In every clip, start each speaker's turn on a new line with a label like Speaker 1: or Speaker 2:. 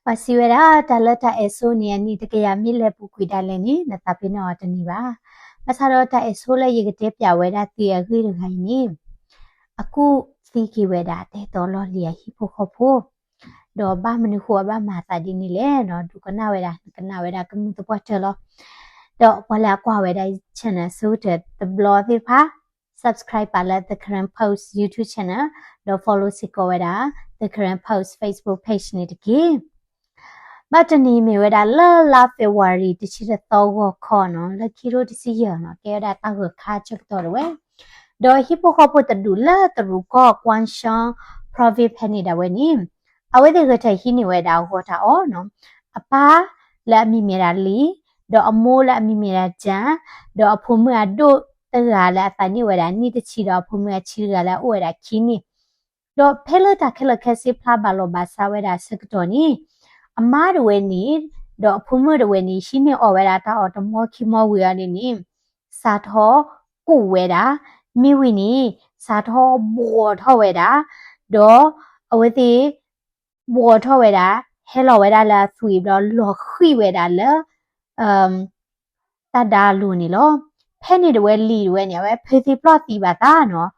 Speaker 1: Pasiwera talata esonia ni tekaya mile pukwidaleni na tapino ataniba. Masarota esola yigete piaweda tia giruhaini. Aku fiki weda te tolo lia hipokopo. Do ba menuhua ba mata dinile no dukana weda kemutu pachelo. Do pala kwa weda channel suited the blog pa. Subscribe pala the current post YouTube channel. Do follow siko weda the current post Facebook page ni tiki. Batani me weda la February tichira togo kono la kiro tisiya no kera tago kachak torwe do hipokopo tadula taruko kwanshan profit penny da weni awede gata hini weda gota ono apa la mimira li do amo la mimira jan do apumu ado taga la tani weda ni tichira apumu achira la weda kini do pelo takela kesi plabalo basa weda sekdoni Amar weni do pumu weni shini owera otomo kimo wiani satho kuwera miwini satho boto wera do aweti boto wera hello wera la sweep do lo khi wera la tada luni lo penny de we weni we pretty plot ti bata no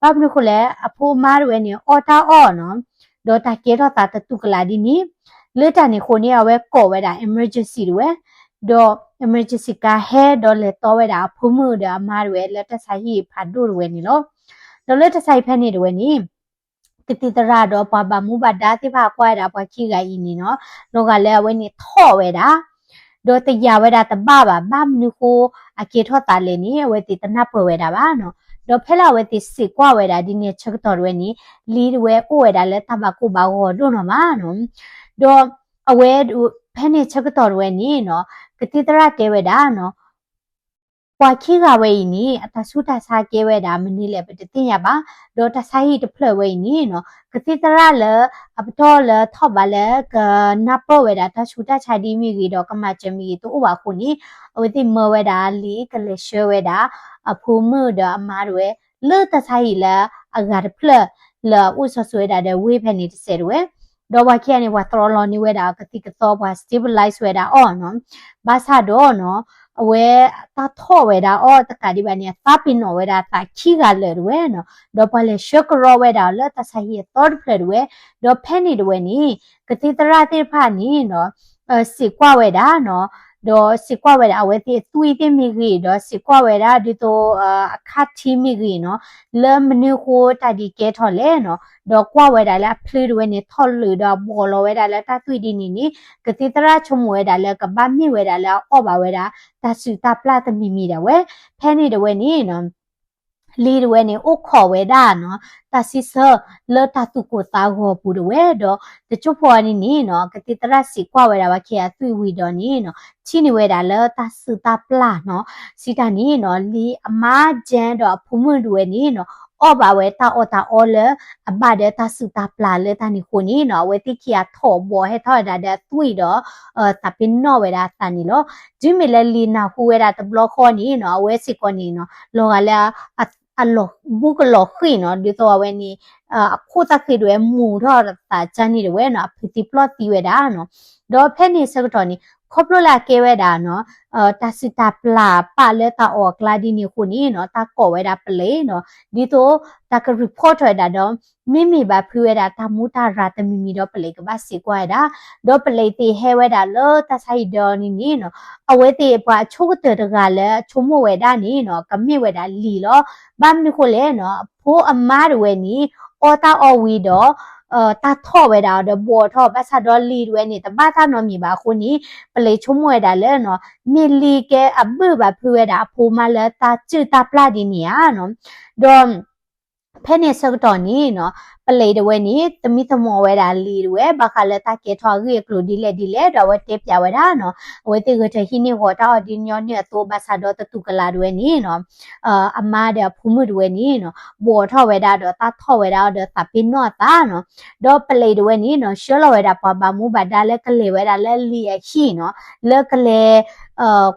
Speaker 1: babnu khole apo mar weni ota no do ta kero ta tukla dini Later ni khoni awe ko weda emergency we do emergency ka he do le to weda phumu da marwe later sahi phadu we ni lo do later sai phani we ni titi tara do pa ba mu ba da ti pha kwa da pa chi ga yi ni no lo ga le we ni tho weda do ta ya weda ta ba mnu ko ake tho ta le ni we ti ta na pwe weda ba no do phela we ti si kwa weda di ni chak to we ni li we o weda le ta ba ko ba go do no ma no do aware penny chakator we ni no katitara keweda no kwa khiga we ni atasuta sa keweda mani le betin ya ba do ta sai de phle we ni no katitara le apto le thoba le ka napo weda ta suta chadi mi gi do kama chami to ba khu ni aweti mo weda li kale show weda aphu mu da amarwe le ta sai le agar phle le uso sweda de we penny de serwe do wa kia ni wa trolo ni weda kati kato wa stabilize weda no basa do no we ta tho weda ta kadi ba ni ta pino weda ta khiga le we no do pale shokro weda le ta sahi third plate we do penny we ni kati tara te pha ni no si kwa weda no do si kwa weda we ti tui ti mi gi do si kwa weda di to kha thi mi gi no le mnu ko ta di ke tho le no do kwa weda la plate we ni tho lu do bo lo weda la ta tui di ni kati tara chum weda la ka ba mi weda la o ba weda ta su ta pla ta mi mi da we penny we ni no lead when you call we no ta si so le ta tu ko ta go pu we do the chopo ni no katitra si kwa we da wa kia tu wi do ni no chi ni we da le ta su ta pla no si ta ni no li ama jan do phu mu we ni no o ba we ta o le aba de ta su ta pla le ta ni ko ni no we ti kia tho bo he tho da de tu do ta pin no we da ta ni lo ji me le li na hu we da the block ko ni no we si ko ni no lo ga le allo buko khi no di to we ni khu ta khi de mu tho ta chan ni de we no phiti plot ti we da no do phe ni sa to ni khoplo la ke we da no ta sita pla pa le ta o kla di ni khu ni no ta ko we da ple no di to ta ka report we da do mi ba phu we da ta mu ta ra ta mi do ple ka ba si kwa da do ple ti he we da lo ta sai do ni no awe ti pa chu te ga le chu mo we da ni no ka mi we da li lo ba mi khu le no phu amma we ni o ta o wi do ta tho we da de bo tho ba sa do li we ni ta ba ta no mi ba khu ni ple chu mo we da le no mi li ke abu ba phu we da phu ma le ta chu ta pla di ni ya no do penny so to ni no play de we ni tami tamo we da li we ba kha le ta ke tho gi klo di le do we te pya we da no we te go te hi ni ho ta di nyo ni to ba sa do ta tu kala we ni no ama de phu mu we ni no bo tho we da do ta tho we da do ta pin no ta no do play de we ni no sho lo we da pa ba mu ba da le kle we da le li ya chi no le kle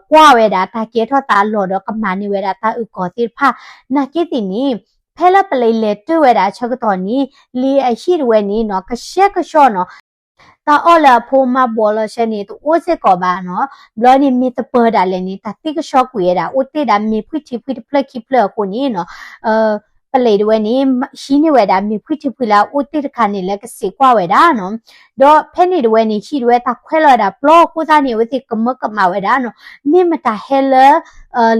Speaker 1: kwa we da ta ke tho ta lo do ka ma ni we da ta u ko ti pha na ke ti ni Pela play le tu we da chok to ni li a shi we ni no ka she ka sho no ta ola pho ma bolo she ni to o se ko ba no blo ni mi to per da le ni ta ti ka shop ku ye da o te da mi phu ti plek ki plek ko ni no ပလေတွေနေရှိနေဝဲတာမြေခွတိဖွလာအိုတိတခါနေလဲကစေကွာဝဲတာနော်တော့ဖဲနေတွေနေရှိတွေတာခွဲလာတာဘလော့ကိုစားနေဝဲစီကမကမဝဲတာနော်မြေမတာဟဲလ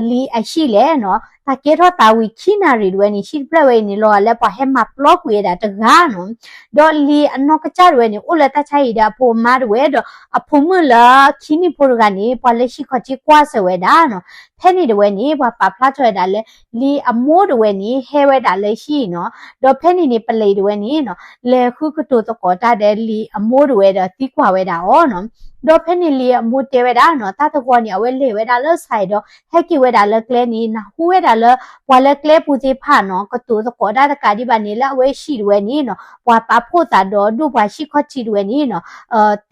Speaker 1: လီအရှိလဲနော်တာကေတော့တာဝီခိနာရီတွေနေရှိပလက်ဝဲနေလောလဲပါဟဲမဘလော့ကွေတာတကားနော်တော့လီအနောက်ကကြတွေနေအိုလဲတချိုင်တာဖိုမာတွေတော့အဖုံမလာခိနီဖိုကနေပါလက်ရှိခချီကွာဆဝဲတာနော်ဖဲနေတွေနေပါဖလာချွဲတာလဲလီအမိုးတွေနေဟဲဝဲတာလဲရှိနော်တော့ဖဲနေနေပလေတွေနေနော်လဲခုကတိုတော့ကောတာတဲ့လီအမိုးတွေတော့တီးခွာဝဲတာဩနော်တော့ဖဲနေလီအမိုးတဲဝဲတာနော်တာတော့ကောနေအဝဲလေဝဲတာလဲဆိုင်တော့ဟက်ကီဝဲတာလဲကလဲနေနာဟူဝဲတာလဲဝါလဲကလဲပူစီဖာနော်ကတိုတော့ကောတာတကာဒီပါနေလဲအဝဲရှိတွေနေနော်ဝါပါဖို့တာတော့ဒုဘာရှိခချီတွေနေနော်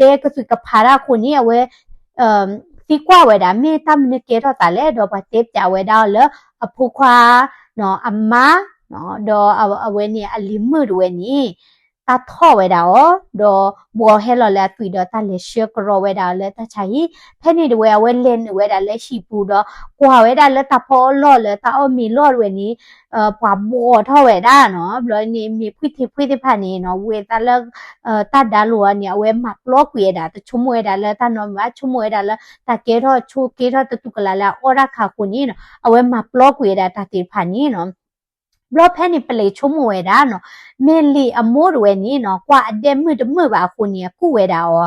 Speaker 1: တဲကစုကဖာရာခုနေအဝဲတီကွာဝဲတာမေတမနကေတော့တာလဲတော့ဘာတေးပြဝဲတာလဲအဖူခွာနော်အမနော်တော့အဝဲနေအလီမှုတွေနေတာထော့ဝဲတာဩတော့ဘောဟဲလော်လဲတွေ့တော့တာလဲရှေကရောဝဲတာလဲတချိုင်ဖဲနေတွေဝဲလင်းဝဲတာလဲရှိပူတော့ကွာဝဲတာလဲတာဖောလော်လဲတာအမီလော်တွေနေပွာဘောထော့ဝဲတာနော်ဘလို့နေမီဖွိတိဖာနေနော်ဝဲတာလဲတာဒါလောနေဝဲမဘလော့ကွေတာတချုံဝဲတာလဲတာနော်မချုံဝဲတာလဲတာကေတော့ချိုကေတော့တူကလာလာအော်ရာခါခုနေနော်အဝဲမဘလော့ကွေတာတာတိဖာနေနော်ဘလော့ဖဲနေပလေချုံဝဲတာနော်မင်းလီအမိုးတွေနေနော်ကွာအတဲမှုတမှုပါခုနေကုဝဲတာဟော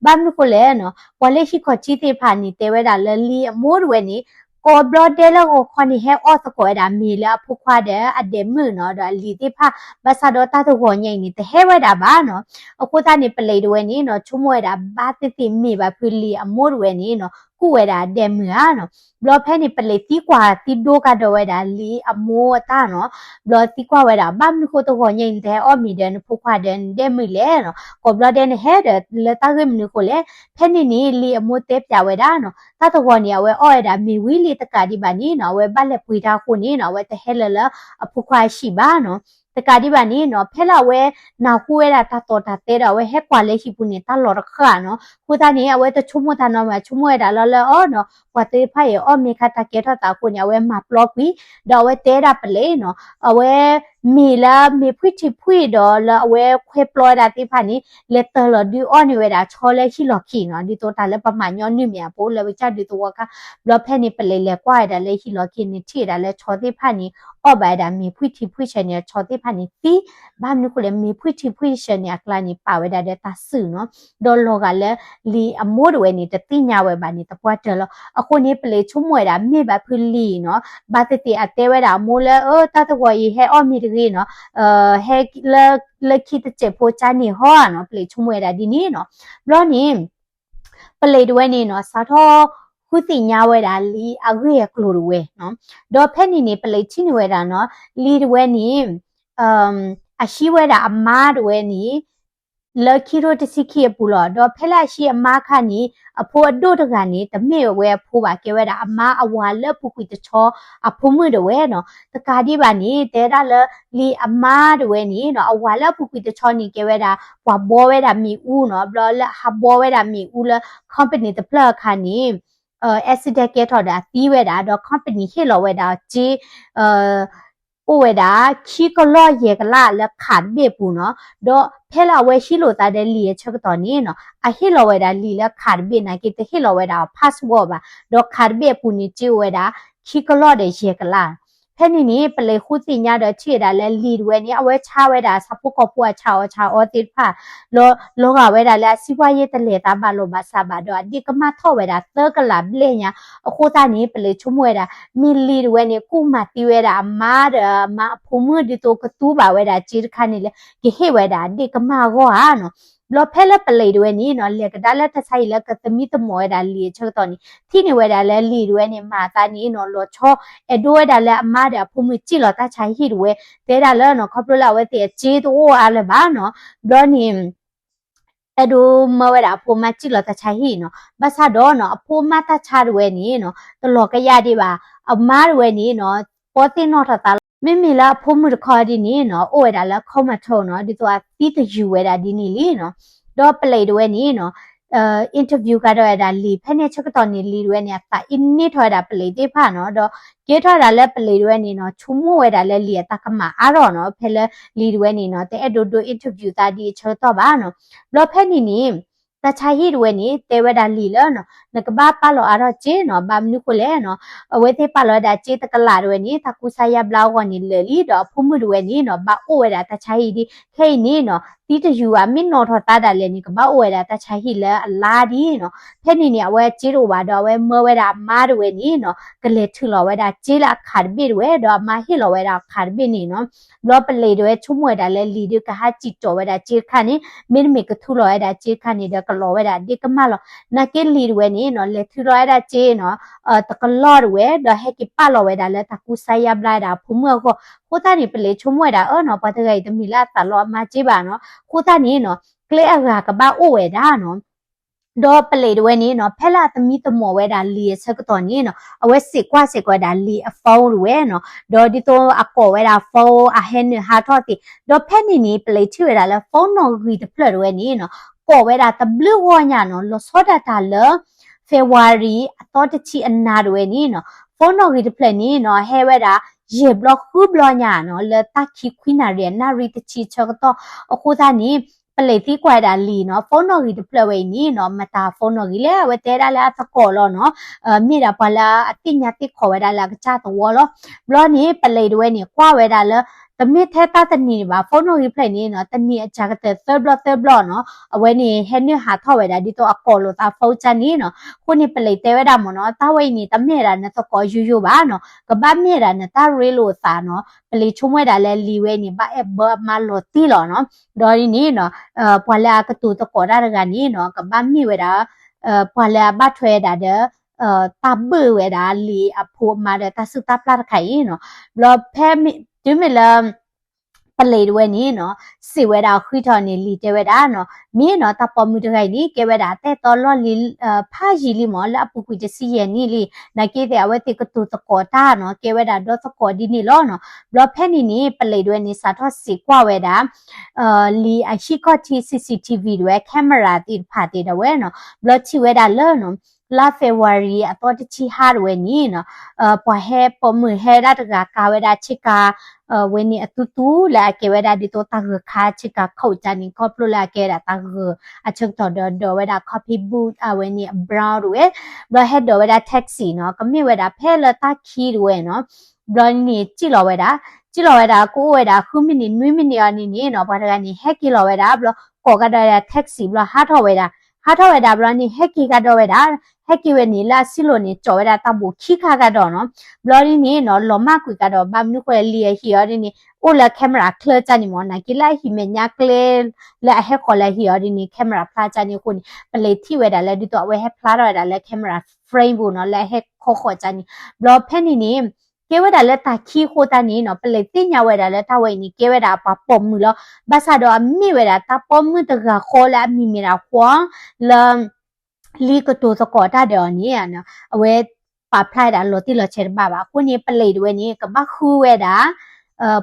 Speaker 1: ဘာမလို့ကိုလဲနော်ဝါလေးရှိခချီတေဖာနေတဲဝဲတာလဲလီအမိုးတွေနေကိုဘလော့တဲလောကိုခနီဟဲအော့စကွဲတာမီလာဖုခွာတဲ့အတဲမှုနော်ဒါလီတေဖာဘဆာတော့တာတော့ကိုညိနေတဲဟဲဝဲတာပါနော်အခုသားနေပလေတွေနေနော်ချုံဝဲတာဘာတိတိမိပါဖူလီအမိုးတွေနေနော်ကုဝဲတာတဲမှုဟာနော်ဘလော့ဖဲနေပလေတီကွာတီဒိုကတော့ဝဲတာလီအမိုးတာနော်ဘလော့တီကွာဝဲတာဘာမလို့တော့ညိတဲ့အော်မီဒန်ဖုခွာတဲ့တဲမှုလဲနော်ကိုဘလော့တဲ့ဟဲတဲ့လက်တာကမနကိုလဲဖဲနေနေလီအမိုးတဲပြဝဲတာနော်တာတော့နေဝဲအော်ရတာမီဝီလီတကဒီပါနေနော်ဝဲဘလက်ပွေတာခုနေနော်ဝဲတဟဲလလအဖုခွာရှိပါနော်တကဒီပါနေနော်ဖဲလာဝဲနာခုဝဲတာတာတော်တာတဲတာဝဲဟဲကွာလေးရှိပုနေတာလော်ရခါနော်ခုတာနေဝဲတချုံမတာနော်မချုံမဝဲတာလော်လော်အော်နော်ဝတ်တေးဖိုင်အော်မေခတာကေထတာခုညာဝဲမပလော့ပြီးတော့ဝဲတဲတာပလေနော်အဝဲမီလာမေဖွိချီဖွိတော့လာအဝဲခွဲပလော့တာတိဖာနေလက်တလော်ဒီအော်နေဝဲတာချောလဲရှိလော်ခီနော်ဒီတော့တာလဲပမာညောနိမြပိုးလဲဝချဒီတော့ကဘလော့ဖဲနေပလေလဲကွာတာလဲရှိလော်ခီနေထိတာလဲချောတိဖာနေအော်ဘိုင်တာမေဖွိချီဖွိချနေချောတိဖာနေတီဘာမနခုလဲမေဖွိချီဖွိချနေကလာနေပါဝဲတာတဲ့တာဆူနော်ဒေါ်လောကလဲလီအမိုးတွေနေတတိညာဝဲပါနေတပွားတယ်လို့အခုနေပလေချုံမွဲတာမြေပါဖူလီနော်ဘာတတိအတဲဝဲတာမိုးလဲတတကွာရီဟဲအော်မီတကြီးနော်ဟဲလက်ခိတချက်ပိုချာနေဟောနော်ပလေချုံမွဲတာဒီနေနော်ဘလောနေပလေတွေနေနော်စာတော့ခုစီညာဝဲတာလီအဂရေကလိုဝဲနော်ဒေါ်ဖဲနေနေပလေချင်းဝဲတာနော်လီတွေနေအရှိဝဲတာအမားတွေနေလက်ခီရိုတစီခီပူလောတော့ဖဲလာရှိအမားခါနီအဖိုးအတို့တကနေတမေဝဲဖိုးပါကဲဝဲတာအမားအဝါလက်ပူကွီတချောအဖိုးမွေတဝဲနော်တကာဒီပါနေတဲတာလလီအမားတဝဲနေနော်အဝါလက်ပူကွီတချောနီကဲဝဲတာဘွာဘောဝဲတာမီဦးနော်ဘလောလဟာဘောဝဲတာမီဦးလ company တပလခါနီacid ကဲထော်တာတီးဝဲတာတော့ company ဟေလောဝဲတာဂျီအိုဝဲတာခီကလော့ရေကလာလက်ခတ်ဘေပူနော်တော့ဖဲလာဝဲရှိလို့တာတဲ့လီရဲ့ချက်တော်နေနော်အဟီလောဝဲတာလီလက်ခတ်ဘေနိုင်ကိတဟီလောဝဲတာ password ပါတော့ခတ်ဘေပူနေချီဝဲတာခီကလော့တဲ့ရေကလာဖဲနေနေပလေခုစီညာတော့ချီတာလဲလီဝဲနေအဝဲချဝဲတာစပုတ်ကပူချာအောတိဖာလောကဝဲတာလဲစီပွားရေးတလေတာပါလို့ပါစားပါတော့ဒီကမထော့ဝဲတာသကလာဘလေညာအခုသားနေပလေချုံဝဲတာမီလီဝဲနေကုမတီဝဲတာမာမဖုံမဒီတော့ကတူပါဝဲတာချီခါနေလေဒီဟေဝဲတာဒီကမကောဟာနော်လောဖဲလက်ပလေတွေနေနော်လက်ကဒါလက်တဆိုင်လက်ကသမီတမောဒါလီချက်တော်နီထိနေဝဲတာလဲလီတွေနေမာတာနီနော်လောချောအဒိုဝဲတာလဲအမားတာဖုံမကြည့်လောတာချိုင်ဟိတွေတဲတာလဲနော်ခေါပလလာဝဲတဲ့ဂျေတိုအားလဲပါနော်ဒေါ်နီအဒိုမဝဲတာဖုံမကြည့်လောတာချိုင်ဟိနော်ဘဆာတော့နော်အဖိုးမတာချာတွေနေနော်တလောကရဒီပါအမားတွေနေနော်ပေါ်တင်နော်တာမိမိလာဖုံမှုတခါဒီနေနော်အိုဝဲတာလဲခေါမထုံနော်ဒီတော့တီးတယူဝဲတာဒီနေလीနော် တော့ပလေတွေနီနော်interview ကတော့ဒါလီဖက်နေချက်တော်နေလီတွေနေတာအင်းနေထွားတာပလေတေးဖာနော်တော့ကေထွားတာလဲပလေတွေနေနော်ချုံမဝဲတာလဲလီတကမအားတော့နော်ဖဲလဲလီတွေနေနော်တဲ့အဒို interview တာဒီချောတော့ပါနော်လောဖက်နေနေတချာဟီတွေနေတေဝဒါလီလောနော်နကဘာပါလောအားတော့ကျေနော်ဘာမနုကိုလဲနော်အဝဲသေးပါလောဒါကျေတကလာတွေနေတကူဆာယဘလောက်ကနေလေလီတော့ဖုံမှုတွေနေနော်ဘာအိုဝဲတာတချာဟီဒီခဲနေနော်တီတယူအမင်းနော်ထော်တာဒါလည်းနေကဘာဝဲတာတချာဟီလဲအလာဒီနော်ဖဲနေနေအဝဲကျေးတို့ပါတော့ဝဲမဝဲတာမားတွေနေနော်ကလေထူလောဝဲတာကျေးလာခါဘိဝဲတော့မာဟီလောဝဲတာခါဘိနေနော်လောပလေတွေချုံမဝဲတာလဲလီဒီကဟာကြည့်တော်ဝဲတာကျေးခါနေမင်းမေကထူလောဝဲတာကျေးခါနေတဲ့ကလောဝဲတာဒီကမလောနာကေလီတွေနေနော်လေထူလောဝဲတာကျေးနော်တကလောဝဲတော့ဟဲကိပါလောဝဲတာလဲတကူဆိုင်ရပလာတာဖုံမေကိုခိုးတာနေပလေချုံမဝဲတာနော်ပတ်တကြိုက်တမီလာတလောမကျေးပါနော်ခိုးတာနေနော်ကလေအရာကဘာအိုဝဲတာနော်တော့ပလေတွေနေနော်ဖဲလာသမီးတမော်ဝဲတာလီဆက်ကတော့နေနော်အဝဲစစ်ကွာဒါလီအဖုံးဝဲနော်တော့ဒီတော့အကောဝဲတာဖုံးအဟဲနဟာတော့တီတော့ဖဲနေနေပလေချဝဲတာလဲဖုံးနော်ဂီတဖလက်ဝဲနေနော်ကောဝဲတာတဘလူဝညာနော်လောစောဒတာလဖေဝါရီအတော်တချီအနာတွေနေနော်ဖုံးနော်ဂီတဖလက်နေနော်ဟဲဝဲတာရေဘလော့ခုဘလော့ညာနော်လတခိခွိနာရနာရီတချီချကတော့အခုသားနေပလေတီကွာတာလီနော်ဖုန်းတော်ကြီးတပလဝဲနီနော်မတာဖုန်းတော်ကြီးလဲဝဲတဲတာလဲသကောလောနော်မိတာပလာအတိညာတိခေါ်ဝဲတာလာကချတော့လောဘလောနီပလေတွေနေကွာဝဲတာလဲတမစ်ထဲတာတနီပါဖုန်းတော်ကြီးဖလိုက်နေနော်တနီအချကတဲ့ third block နော်အဝဲနေဟဲနေဟာထောက်ဝဲတာဒီတော့အကောလို့တာဖုန်းချနီနော်ခုနေပလေတဲဝဲတာမနော်တာဝဲနေတမစ်တာနဲ့သကောယူပါနော်ကပတ်မြဲတာနဲ့တာရဲလို့သာနော်ပလေချုံဝဲတာလဲလီဝဲနေပါအဘမလို့တီလောနော်ဒေါ်ဒီနေနော်ပွာလာကတူတကောဒါကနေနော်ကပတ်မြဲဝဲတာပွာလာဘတ်ထွဲတာတဲ့တာဘဝဲတာလီအဖို့မာတဲ့တဆုတာပလာခိုင်နော်လောဖဲဒီမလာပလေတွေနေနော်စီဝဲတာခွီထော်နေလီတဲဝဲတာနော်မင်းနော်တပေါ်မှုတခိုင်နေကဲဝဲတာတဲ့တော်လော်လီဖာရီလီမော်လာပူကွီတစီရနီလီနကေတဲ့အဝဲတိကတူတကောတာနော်ကဲဝဲတာဒေါ်တကောဒီနီလောနော်ဘလော့ဖဲနီနေပလေတွေနေစာထော့စီကွာဝဲတာလီအရှိကော့တီ CCTV တွေကင်မရာတိဖာတိတဲ့ဝဲနော်ဘလော့ချီဝဲတာလောနော်လာဖေဝါရီအတော်တချီဟာဝဲနီနော်ပွားဟဲပေါ်มือဟဲတာတကာဝဲတာချစ်ကာဝဲနီအတူတူလာကေဝဲတာဒီတော့တခါချစ်ကာခောက်ချနီကောပလိုလာကေတာတအချုပ်တော်တော်ဝဲတာ coffee booth ဝဲနီ brown ဝဲဘဟက်တော်ဝဲတာ taxi နော်ကမြဝဲတာဖဲလတာခီဝဲနော်ဘလနီကြည့်လောဝဲတာကိုဝဲတာခုမိနီနွေးမိနီအနီနီနော်ဘာတကနေဟက်ကီလောဝဲတာဘလကောကတာ taxi ဘလဟာထော်ဝဲတာဘလနီဟက်ကီကတော့ဝဲတာဟက်ကီဝဲနီလာစီလိုနီကြော်ဝဲတာတဘူခိခါကတော့နော်ဘလနီနီနော်လောမကွေကတော့ဘာမနုခွဲလီဟီယောဒီနီအိုလာကင်မရာကလချာနီမောနာကီလာဟီမညာကလေလာဟက်ခေါ်လာဟီယောဒီနီကင်မရာဖလာချာနီခုနီပလေတီဝဲတာလဲဒီတော့ဝဲဟက်ဖလာတော့တာလဲကင်မရာ frame ဘူးနော်လဲဟက်ခေါ်ချာနီဘလဖဲနီနီကေဝဲတာလက်တာခီခိုတာနေနော်ပလေတင်ညာဝဲတာလက်တာဝဲနီကေဝဲတာပါပုံမူလောဘာသာတော့အမိဝဲတာတာပုံမူတကခေါ်လာမိမီရာခွန်လမ်လီကတိုစကောတာဒေော်နီရနော်အဝဲပါဖလိုက်တာလောတိလောချေပါခုနေပလေတွေနေကဘခူဝဲတာ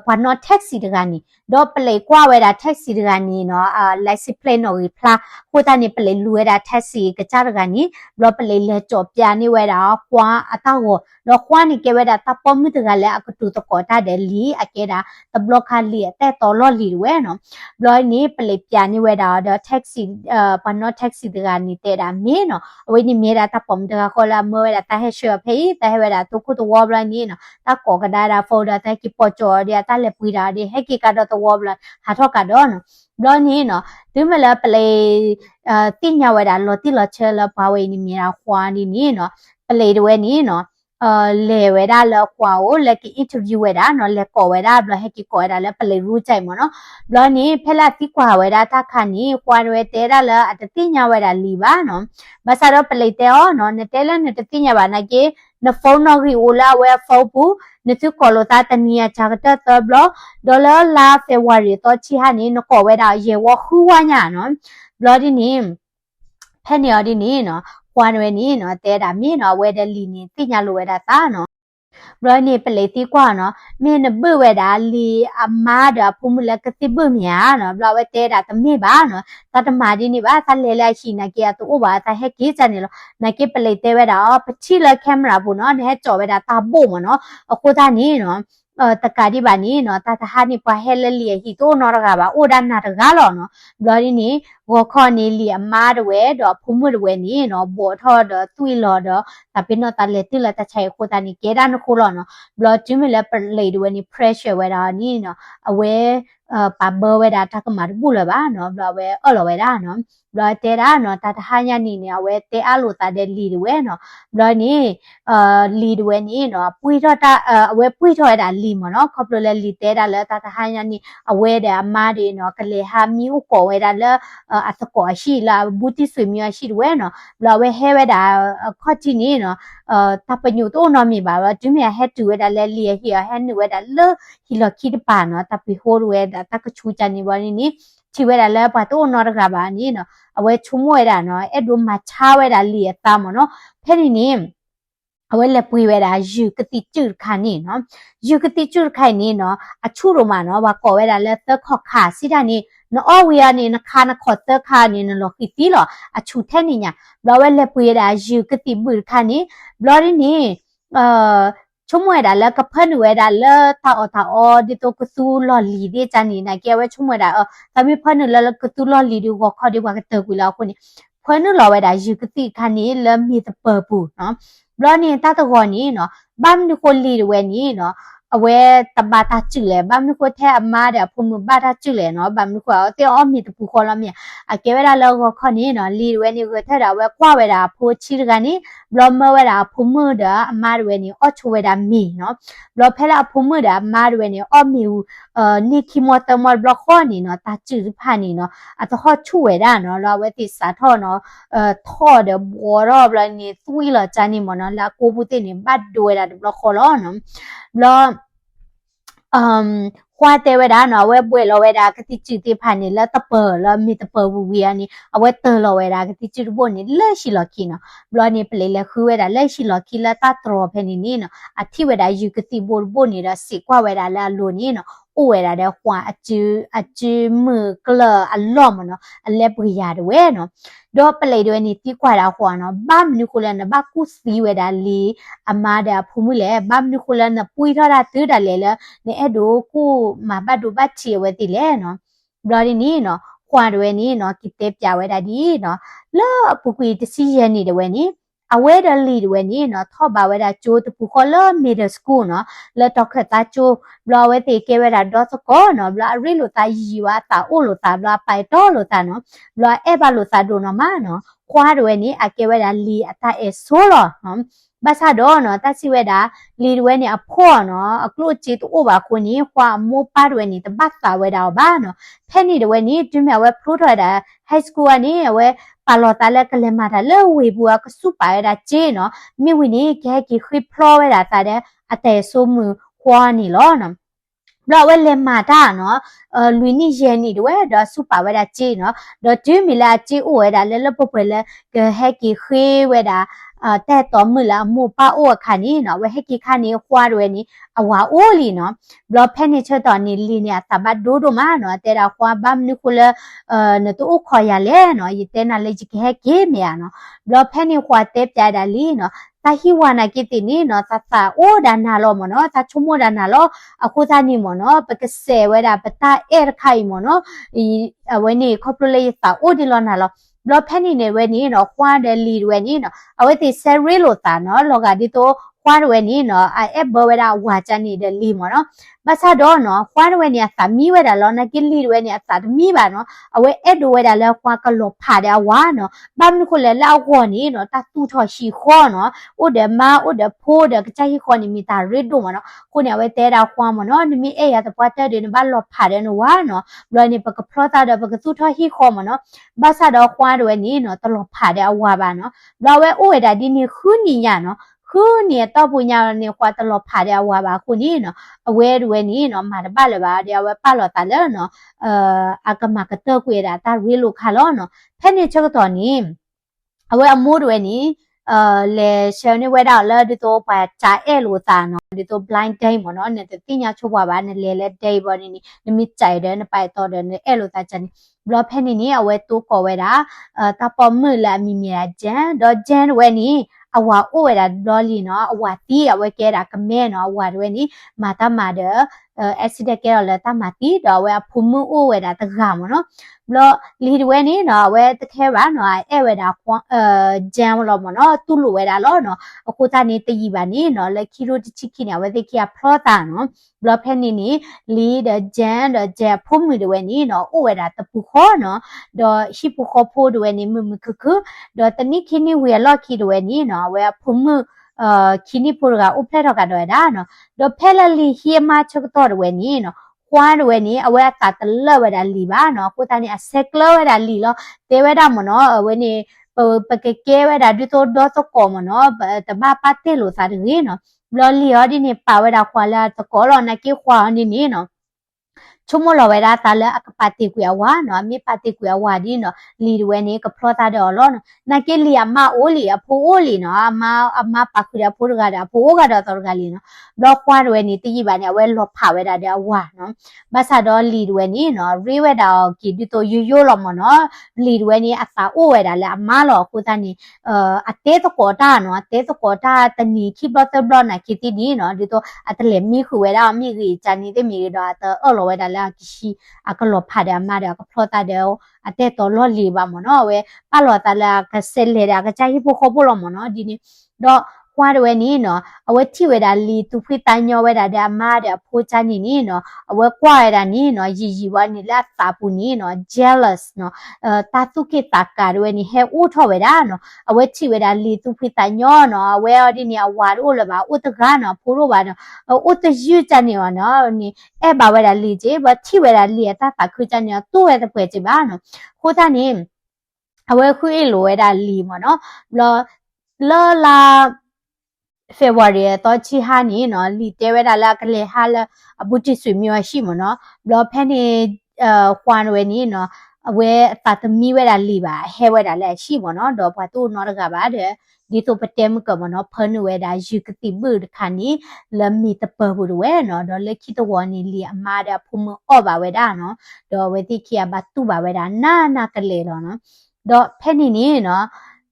Speaker 1: ဘာနော် taxi တကနေတော့ပလေကွာဝဲတာ taxi တကနေနော်လိုက်စစ် plane နော်ဖလာဟိုတာနေပလေလူဝဲတာ taxi ကကြတကနေလောပလေလဲကြော်ပြနေဝဲတာကွာအတော့တော့ခွာနေကဲဝဲတာတပေါ်မှုတကလည်းအကတူတကောတာတယ်လီအကဲတာတဘလော့ခါလီတဲ့တော်လော်လီဝဲနော်ဘလော့နေပလေပြနေဝဲတာတော့ taxi ဘာနော် taxi တကနေတဲ့တာမင်းနော်အဝေးနေမြေတာတပေါ်မှုတကခေါ်လာမဝဲတာတဟဲရှော်ဖေးတဟဲဝဲတာတုခုတဝဘလနေနော်တကောကဒါတာဖော်တာတကိပေါ်ကျော်ရတာလက်ပွေးတာဒီဟက်ကီကတော့တဝဘလဟာထောက်ကတော့နော်ဘလော့နေနော်ဒီမလားပလေတိညာဝဲတာလော်တိလော်ချဲလဘာဝဲနေမြေတာခွာနေနေနော်ပလေတွေနေနော်လေဝဲတာလောက်ကွာကိုလက်ကီ interview ဝဲတာနော်လက်ကော်ဝဲတာဘလဟက်ကီကော်ဝဲတာလက်ပလေရူးကြိုက်မနော်ဘလနေဖက်လက်တိကွာဝဲတာတခါနေကွာဝဲတဲတာလက်အတတိညာဝဲတာလီပါနော်မဆာတော့ပလေတဲောနော်နတဲလက်နတတိညာပါနကေနဖုန်းနော်ဂီအိုလာဝဲဖောက်ဘူးနသူကော်လိုတာတနီယာချာကတတဘလဒေါ်လာလာဖေဝါရီတော့ချီဟာနေနကော်ဝဲတာရေဝခူဝညာနော်ဘလဒီနေဖက်နေရဒီနေနော်ကွာနွယ်နေနော်တဲတာမင်းနော်ဝဲတယ်လီနေတိညာလိုဝဲတာတာနော် บรอยนี่เป็นเลยที่กว่าเนาะเมียนบื้อเวดาลีอามาดาพูมุลกติบื้อเมียเนาะบราวเตดาตมีบ้าเนาะตาตมาดีนี่บ้าตาเลไลชีนักเกียตัวบ้าตาเฮกี้จันนี่เนาะนักเก็เป็นเลยเตเวดาปชิลแคมราบุเนาะเนี่ยจ่อเวดาตาบูมเนาะโคตานี่เนาะตะการดีบานี่เนาะตาทหารนี่ปะเฮลเลียฮิโตนอรกาบาโอดานาตกาลอเนาะบรอยนี่วอคอนี่เลียมาดเวดอพูมุดเวนี่เนาะบัวทอดตุยลอดแต่เป็นเนาะตาเลติละตาใช้โคตานี่เกดานโคลอเนาะ blood จิมเลปเลยด้วยนี่ pressure เวลานี่เนาะเอาไว้ปะเบอร์เวลาทักมาบุลบ้าเนาะ blood เวเวลาเนาะ blood เตระเนาะตาทหารนี่เนี่ยเอาไว้เตอาลูตาเดลีด้วยเนาะ blood นี่ลีด้วยนี่เนาะปุยทอดเอาไว้ปุยทอดลีมั้งเนาะขอบเลยลีเตระแล้วตาทหารนี่เอาไว้เดี๋ยวมาดีเนาะก็เลยหามิวก่อเวลาแล้วอัศกอชีละบุตรสวยมีอาชีพด้วยเนาะ blood เวเฮเวลาข้อที่นี่เนาะถ้าเป็นอยู่ตัวนอมีบ่าวจุ่มยาเฮ็ดดูเวดาเลเลียเฮียเฮ็ดเวดาเลฮิลคิดปาเนาะถ้าไปโฮเวดาถ้าก็ชูจันนี่วันนี้ที่เวดาเลปะตัวนอรกาบานี่เนาะเอาไว้ชุ่มเวดาเนาะเอ็ดดูมาชาเวดาเลียตามเนาะเพ่นี่เอาไว้เลปุยเวดายูกติจืดขานี่เนาะยูกติจืดขานี่เนาะอะชูโรมาเนาะว่าก่อเวดาเลเตอร์ขอขาสิดานี่เนาะเอาเวียนี่นะคานะขอเตอร์ขานี่เนาะคิดติหรออะชูแท้นี่เนี่ยเราเวเลปุยเวดายูกติบืดขานี่บลอนี่ชุ่มเวดาแล้วก็เพิ่นเวดาแล้วตาดิโตกซูลอลีดิจันนี่นะแกว่าชุ่มเวดาแต่มีเพิ่นแล้วกซูลอลีดิก็ขอดีกว่าก็เตอกุแล้วคนนี้เพิ่นลอเวดายูกติขานี่แล้วมีตะเปอปูเนาะบลอนี่ตาตะกอนี่เนาะบ้านนี่คนลีเวนี่เนาะเอาไว้ตบาตาจืเลยบ้านนี่คนแท้มาเดี๋ยวพุ่มบ้าตาจืเลยเนาะบ้านนี่คนเอาเตี้ยอ้อมมีตะปูคอละเมียอะเกเวลาเราก็คนนี้เนาะลีเวนี่ก็แท้เดี๋ยวไว้กว่าเวลาพูชิรกันนี่บลอมเวลาพุ่มเด้อมาเวนี่อ้อชเวลามีเนาะบลอเพลาพุ่มเด้อมาเวนี่อ้อมีนี่คิมอตมอลบล็อกข้อนี่เนาะตาจืดผ่านนี่เนาะอาจจะข้อช่วยได้เนาะเราไว้ติดสาท่อเนาะท่อเดี๋ยวบัวรอบแล้วนี่ตุ้ยละจานี่หมดเนาะแล้วกูพูดนี่บัดด้วยละบล็อกข้อล้อเนาะแล้วควาเตเวดาเนาะเว็บเวลเวดากติจิติพันนี่แล้วตะเปอแล้วมีตะเปอวูเวียนี่เอาไว้เตอลเวดากติจิรบนี่เลชิลอคีเนาะบลอนี่เปเลเลคือเวดาเลชิลอคีแล้วตาตรอเพนี่เนาะอธิเวดายูกติบลนี่ละสิกว่าเวดาละโลนี่เนาะโอเวดาเดฮวาอจืมือกลอัลลอมเนาะอัลเลบริยาดเวเนาะดอเปเลด้วยนี่ที่กว่าดาฮวาเนาะบ้ามนิโคลนะบ้ากุสีเวดาลีอามาดาพูมุเลบ้ามนิโคลนะปุยทอดาตื้อดาเลเลเนี่ยดูกูมาบัดดูบัดเชียวไว้ติเลยเนาะบลอนี่เนาะควานด้วยนี่เนาะกิเตปจาไว้ดาดีเนาะแล้วปุกุยตสิเยนี่ด้วยนี่เอาไว้ดาลีด้วยนี่เนาะทอบาไว้ดาจูตปุคอลมิดเดิลสคูลเนาะแล้วตอกตาจูบลอไว้ติเกไว้ดาดอสกอเนาะบลอริโลตายีวาตาโอโลตาบลอไปตอโลตาเนาะบลอเอบาโลตาโดนมาเนาะควานด้วยนี่อาเกไว้ดาลีอตาเอโซโลเนาะบาซาโดเนาะตาสิเวดาลีด้วยนี่อพ่อเนาะอกลูจิตอุบาคนนี้ความโมปาด้วยนี่ตบัดตาเวดาบ้าเนาะเพนนี่ด้วยนี่จุ่มเอาไว้พลูทอดาไฮสคูลนี่เอาไว้ปาลอตาเลกเลมาดาเลวีบัวก็สุปายดาเจเนาะมีวินี่แกกี่คลิปพลอเวดาตาเดอเตโซมือควานี่ล้อเนาะเราเวลมาได้เนาะลุยนี่เย็นนี่ด้วยเดี๋ยวสุปาเวดาจีเนาะเดี๋ยวจื้อมีลาจีอวยดาเลลปปเลยก็ให้กี่คุยเวดาแต่ต่อมือละหมู่ป้าอ้วคันนี้เนาะไว้ให้กี่คันนี้ควาด้วยนี่เอาว่าโอ้ลีเนาะบล็อกเพนนี่เชอตอนนี้ลีเนี่ยสามารถดูมาเนาะแต่เราควาบ้ามนี่คุณละเนี่ยตัวคอยาเล่เนาะยิ่งแต่นั่นเลยจะแค่เกมเนี่ยเนาะบล็อกเพนนี่ควาเต็บใจดาลีเนาะตาฮิวานากิตินี่เนาะตาโอ้ดานาโลมเนาะตาชุโมดานาโลအခုသားနေမနော်ပကဆဲဝဲတာပတာအဲခိုင်မနော်ဝဲနေခေါပလိုလေးစာအိုဒီလောနာလောဘလဖက်နေနေဝဲနေနော်ခွာတယ်လီဝဲနေနော်အဝဲတိဆဲရီလိုတာနော်လောကဒီတော့ခွာဝဲနေနော်အဲဘဝဲတာဝါချနေတဲ့လီမနော်မဆာတော့နော်ခွာဝဲနေစာမီဝဲတာလောနကလီဝဲနေစာမီပါနော်အဝဲအဲ့ဒိုဝဲတာလောခွာကလောဖာတယ်ဝါနော်ဘာမခုလဲလောက်ခေါ်နေနော်တတူထော်ရှိခေါ်နော်ဥဒမာဥဒဖိုးဒကချိုင်ခေါ်နေမိတာရစ်ဒိုမနော်ကိုနေဝဲတဲတာခွာမနော်နိမိအဲ့ရတပွားတဲ့နေဘာလောဖာတယ်နော်ဝါနော်ဘလနေပကဖလောတာတဲ့ပကတူထော်ဟီခေါ်မနော်ဘာဆာတော့ခွာဝဲနေနော်တလောဖာတယ်ဝါပါနော်ဘလဝဲဥဝဲတာဒီနေခူးနီညာနော်ခုနေတော့ပညာနေခွာတလောဖာတယ်ဝါပါခုနေနော်အဝဲတွေနေနော်မာတပတ်လည်းပါတရားဝဲပတ်လောတာလဲနော်အကမကတော့ကွေတာတာရီလိုခါလောနော်ဖဲနေချက်တော့နေအဝဲအမိုးတွေနေ le shone weda la dito pa cha lo ta no dito blind day mo no ne ti nya chu ba ne le day bo ni mi chai de ne pa to de ne lo ta chan blo phe ni awe to ko weda ta po mu la mi mi la jan do jan we ni awa o weda do li no awa ti awe ke da kame no awa we ni mata ma de accident ke la ta ma ti do we phu mu o weda ta ga mo no blo li we ni no we ta ke ba no e weda jam lo mo no tu lu weda lo no aku ta ni ti ba ni no le kilo ti chi ki na we ti ki a pro ta no blo phe ni li de jam de je phu mu de we ni no o weda ta pu kho no do shi pu kho phu de we ni mu ku do ta ni ki ni we lo ki de we ni no we phu mu kini purga uple roka do da no do pelali hi ma chok to we ni no kwan we ni awe ta tla we da li ba no ko ta ni a seklo we da li lo te we da mo no we ni pa ke we da du to do to ko mo no ta ba pa te lo sa de no lo li yo di ni pa we da kwa la to ko lo na ki kwa ni no chumo lo we da ta la akapati ku ya wa no mi pati ku ya wa di no li we ni ka pro ta do lo no na ke li ama o li a pho o li no ama pa ku ya pho ga da pho ga da to ga li no lo kwa we ni ti ba ni we lo pha we da da wa no ba sa do li we ni no ri we da ki di to yu yu lo mo no li we ni a sa o we da la ama lo ku ta ni a te to ko ta no a te to ko ta ta ni ki blo to blo na ki ti ni no di to a ta le mi khu we da mi gi cha ni te mi do ta o lo we da la ki shi a ka lo pha da ma da ka pho ta de a te to lo li ba mo no we pa lo ta la ka se le da ka cha hi pho kho pho lo mo no di ni do kwa de we ni no a we ti we da li tu phi ta nyo we da da ma da pho cha ni ni no a we kwa da ni no yi wa ni la ta pu ni no jealous no ta tu ki ta ka de we ni he u tho we da no a we ti we da li tu phi ta nyo no a we di ni a wa ro le ba u ta ga no pho ro ba no u ta yu cha ni no ni e ba we da li je ba ti we da li ta ta khu cha ni tu we da pwe je ba no ko ta ni a we khu e lo we da li mo no lo la February တော့ချီဟာနီနော်လီတဲဝဲတာလာကလေဟာလာအဘူတီဆွေမျိုးရှိမနော်ဘလောဖဲနေခွန်ဝဲနီနော်အဝဲတာသမီဝဲတာလီပါဟဲဝဲတာလည်းရှိမနော်တော့ဘာတူနော်တကပါတဲ့ဒီတော့ပတဲမကမနော်ဖန်ဝဲတာယူကတိဘူးခါနီလမီတပဘူးဝဲနော်တော့လက်ခိတဝနီလီအမားတဲ့ဖုံအော့ပါဝဲတာနော်တော့ဝဲတိခိယဘတူပါဝဲတာနာကလေတော့နော်တော့ဖဲနေနီနော်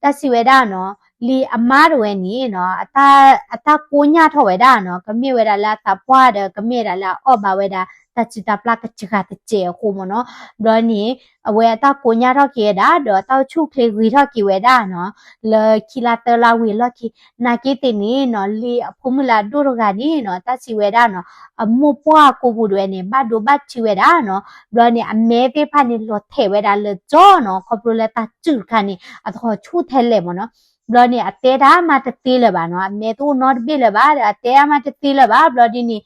Speaker 1: တစီဝဲတာနော်လီအမားတွေနီနော်အတာကိုညာထော်ဝဲတာနော်ကမေဝဲတာလာတပွားတယ်ကမေတာလာအော့ပါဝဲတာတချီတာပလကချခတ်ချေခုမနော်ဒေါ်နီအဝဲအတာကိုညာထော်ကေတာတော့တောက်ချုခလေဝီထော်ကေဝဲတာနော်လေခီလာတလာဝီလော်ခီနာကေတင်နီနော်လီအဖုမလာဒိုရဂါနီနော်တချီဝဲတာနော်အမောပွားကိုဘူးတွေနေဘတ်ဒိုဘတ်ချီဝဲတာနော်ဒေါ်နီအမဲပေးဖာနီလော်ထဲဝဲတာလေကြောနော်ခေါပလိုလက်တာချူခါနီအတော့ချူထဲလေမနော်ဘလော်နီအတဲတာမတတိလပါနော်အမေတူနော်ဘီလပါအတဲမတတိလပါဘလော်ဒီနီ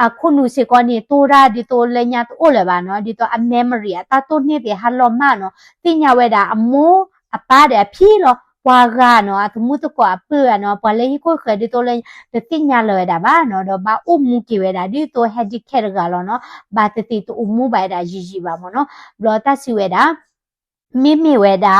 Speaker 1: အခုနုစေကောနီတူရာဒီတိုလညာတိုလပါနော်ဒီတိုအမေမရီအတာတိုနေတဲ့ဟာလောမနော်တင်ညာဝဲတာအမိုးအပါတဲ့ဖြီလောပွာကနော်အမှုတကွာปื้อနော်ပွာလေကိုခဒီတိုလတင်ညာလွယ်တာပါနော်တော့ဘာဥမှုကိဝဲတာဒီတိုဟက်ဒီခက်ကလောနော်ဘာတတိတိုဥမှုပိုင်တာရီပါမနော်ဘလော်တစီဝဲတာမိဝဲတာ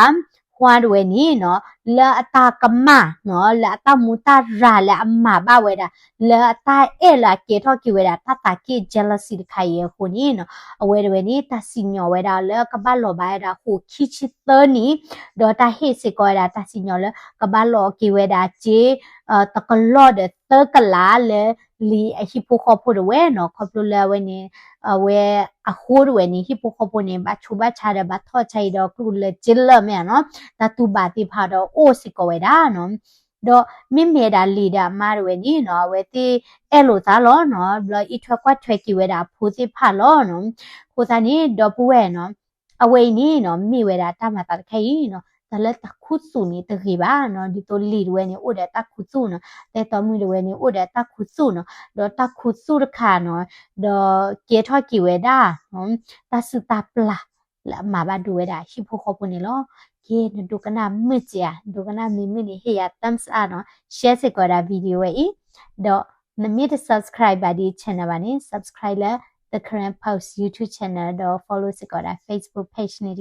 Speaker 1: ခွာတွေနီနော်လာအတာကမနော်လာအတာမူတာရာလာအမဘဝဲတာလာအတာအဲလာကေထော့ကိဝဲတာတတကေ jealousy ခိုင်ရခုနီနော်အဝဲတွေနီတစီညောဝဲတာလာကဘလောဘဲတာခုခိချစ်တနီဒေါ်တာဟေစကောတာတစီညောလာကဘလောကိဝဲတာဂျေတကလော့တဲ့တကလာလေလီအဟိပိုခေါ်ဖို့ဝဲနော်ခေါ်ပလဝဲနေဝဲအခုဝဲနေဟိပိုခေါ်ဖို့နေဘာချူဘာချာတဲ့ဘာထော့ချိုင်တော့ကုလေဂျလမဲနော်တတူဘာတိဖာတော့အိုစကောဝဲတာနော်တော့မိမေတာလီတာမားဝဲနီနော်ဝဲတိအဲ့လိုသားလောနော်ဘလအီထွက်ကွက်ထွက်ကြည့်ဝဲတာဖိုးတိဖာလောနော်ခိုသာနီတော့ပူဝဲနော်အဝဲနီနော်မိဝဲတာတမတာခဲနော်တလက်တခုစုနေတခေပါနော်ဒီတိုလီဝဲနေဥဒတခုစုနော်တဲ့တော်မူဝဲနေဥဒတခုစုနော်တော့တခုစုတခါနော်တော့ကေထော့ကီဝဲတာနော်တစတာပလာလာမဘာဒူဝဲတာရှိဖို့ခေါ်ပုန်လောကေဒုကနာမစ်ချာဒုကနာမီမီနေဟေယာတမ်စ်အာနော် share စကောတာဗီဒီယိုဝဲဤတော့နမီတ subscribe ပါဒီ channel ပါနေ subscribe လဲ the current post YouTube channel တော့ follow စကောတာ Facebook page နေ